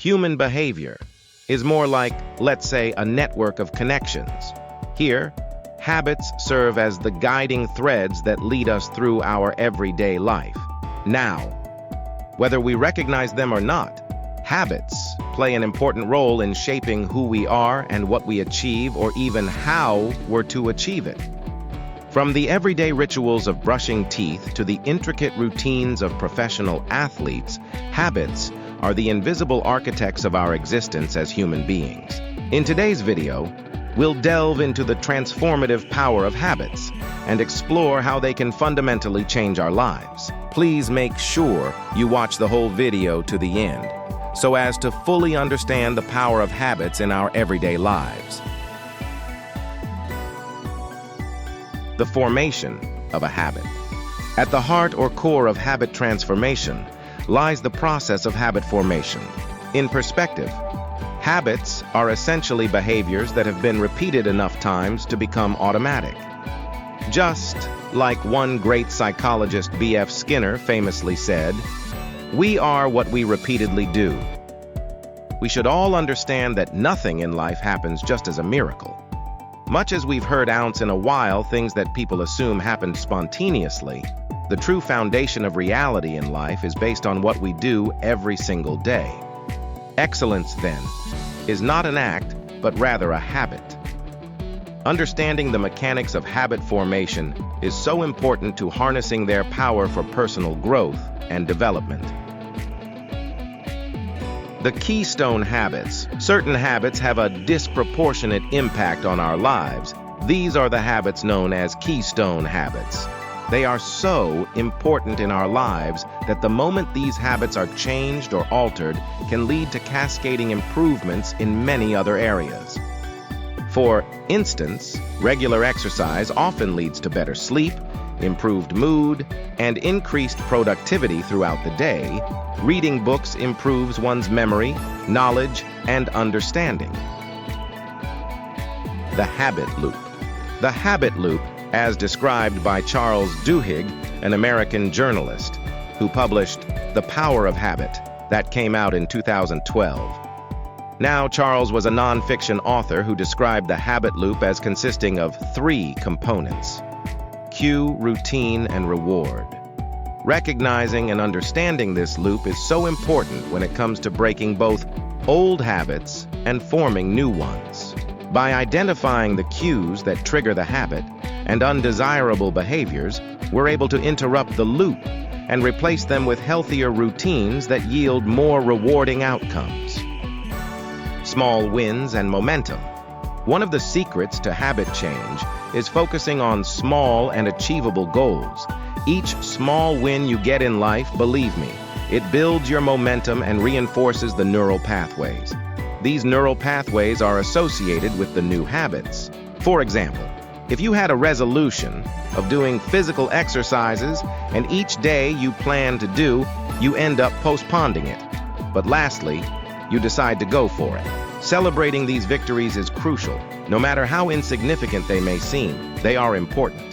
Human behavior is more like, let's say, a network of connections. Here, habits serve as the guiding threads that lead us through our everyday life. Now, whether we recognize them or not, habits play an important role in shaping who we are and what we achieve, or even how we're to achieve it. From the everyday rituals of brushing teeth to the intricate routines of professional athletes, habits are the invisible architects of our existence as human beings. In today's video, we'll delve into the transformative power of habits and explore how they can fundamentally change our lives. Please make sure you watch the whole video to the end, so as to fully understand the power of habits in our everyday lives. The formation of a habit. At the heart or core of habit transformation lies the process of habit formation. In perspective, habits are essentially behaviors that have been repeated enough times to become automatic. Just like one great psychologist, B.F. Skinner, famously said, "We are what we repeatedly do." We should all understand that nothing in life happens just as a miracle. Much as we've heard once in a while things that people assume happened spontaneously, the true foundation of reality in life is based on what we do every single day. Excellence, then, is not an act, but rather a habit. Understanding the mechanics of habit formation is so important to harnessing their power for personal growth and development. The keystone habits. Certain habits have a disproportionate impact on our lives. These are the habits known as keystone habits. They are so important in our lives that the moment these habits are changed or altered can lead to cascading improvements in many other areas. For instance, regular exercise often leads to better sleep, improved mood, and increased productivity throughout the day. Reading books improves one's memory, knowledge, and understanding. The habit loop. The habit loop, as described by Charles Duhigg, an American journalist, who published The Power of Habit, that came out in 2012. Now, Charles was a nonfiction author who described the habit loop as consisting of 3 components: cue, routine, and reward. Recognizing and understanding this loop is so important when it comes to breaking both old habits and forming new ones. By identifying the cues that trigger the habit and undesirable behaviors, we're able to interrupt the loop and replace them with healthier routines that yield more rewarding outcomes. Small wins and momentum. One of the secrets to habit change is focusing on small and achievable goals. Each small win you get in life, believe me, it builds your momentum and reinforces the neural pathways. These neural pathways are associated with the new habits. For example, if you had a resolution of doing physical exercises and each day you plan to do, you end up postponing it. But lastly, you decide to go for it. Celebrating these victories is crucial. No matter how insignificant they may seem, they are important.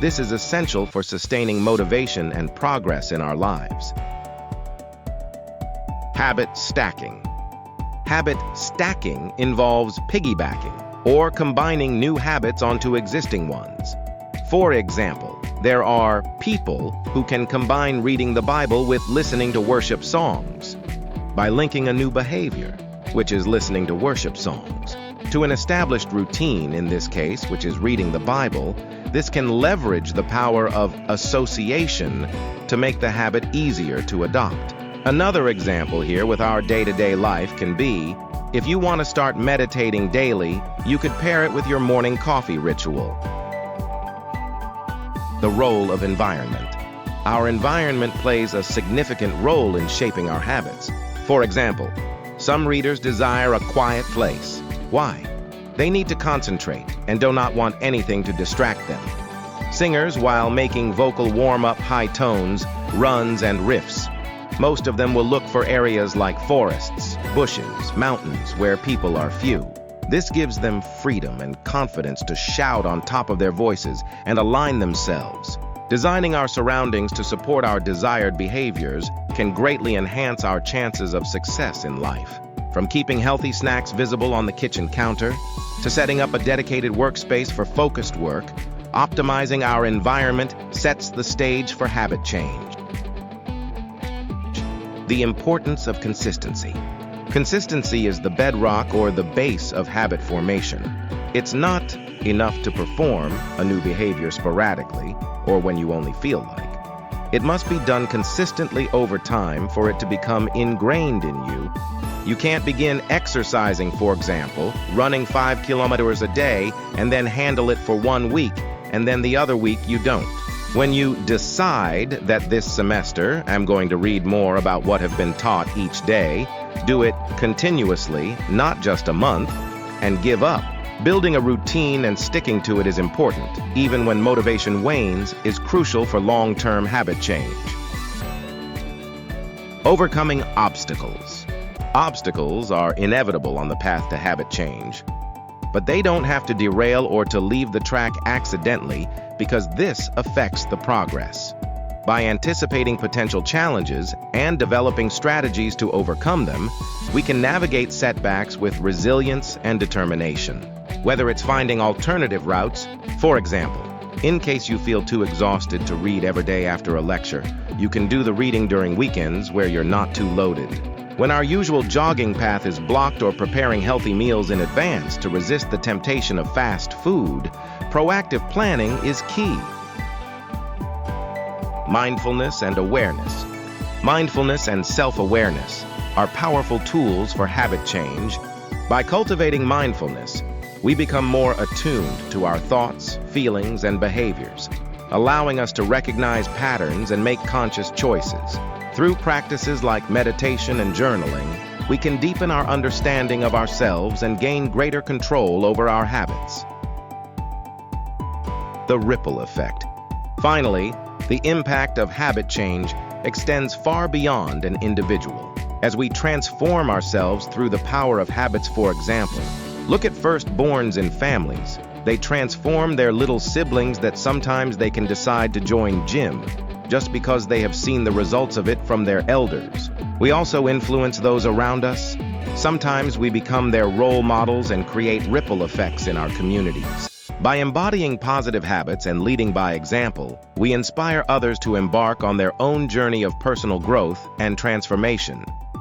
This is essential for sustaining motivation and progress in our lives. Habit stacking. Habit stacking involves piggybacking or combining new habits onto existing ones. For example, there are people who can combine reading the Bible with listening to worship songs by linking a new behavior, which is listening to worship songs, to an established routine, in this case, which is reading the Bible. This can leverage the power of association to make the habit easier to adopt. Another example here with our day-to-day life can be, if you want to start meditating daily, you could pair it with your morning coffee ritual. The role of environment. Our environment plays a significant role in shaping our habits. For example, some readers desire a quiet place. Why? They need to concentrate and do not want anything to distract them. Singers, while making vocal warm-up high tones, runs, and riffs, most of them will look for areas like forests, bushes, mountains, where people are few. This gives them freedom and confidence to shout on top of their voices and align themselves. Designing our surroundings to support our desired behaviors can greatly enhance our chances of success in life. From keeping healthy snacks visible on the kitchen counter, to setting up a dedicated workspace for focused work, optimizing our environment sets the stage for habit change. The importance of consistency. Consistency is the bedrock or the base of habit formation. It's not enough to perform a new behavior sporadically or when you only feel like. It must be done consistently over time for it to become ingrained in you. You can't begin exercising, for example, running 5 kilometers a day and then handle it for 1 week, and then the other week you don't. When you decide that this semester I'm going to read more about what have been taught each day, do it continuously, not just a month, and give up. Building a routine and sticking to it is important. Even when motivation wanes, is crucial for long-term habit change. Overcoming obstacles. Obstacles are inevitable on the path to habit change, but they don't have to derail or to leave the track accidentally, because this affects the progress. By anticipating potential challenges and developing strategies to overcome them, we can navigate setbacks with resilience and determination. Whether it's finding alternative routes, for example, in case you feel too exhausted to read every day after a lecture, you can do the reading during weekends where you're not too loaded. When our usual jogging path is blocked or preparing healthy meals in advance to resist the temptation of fast food, proactive planning is key. Mindfulness and awareness. Mindfulness and self-awareness are powerful tools for habit change. By cultivating mindfulness, we become more attuned to our thoughts, feelings, and behaviors, allowing us to recognize patterns and make conscious choices. Through practices like meditation and journaling, we can deepen our understanding of ourselves and gain greater control over our habits. The ripple effect. Finally, the impact of habit change extends far beyond an individual. As we transform ourselves through the power of habits, for example, look at firstborns in families. They transform their little siblings that sometimes they can decide to join gym just because they have seen the results of it from their elders. We also influence those around us. Sometimes we become their role models and create ripple effects in our communities. By embodying positive habits and leading by example, we inspire others to embark on their own journey of personal growth and transformation.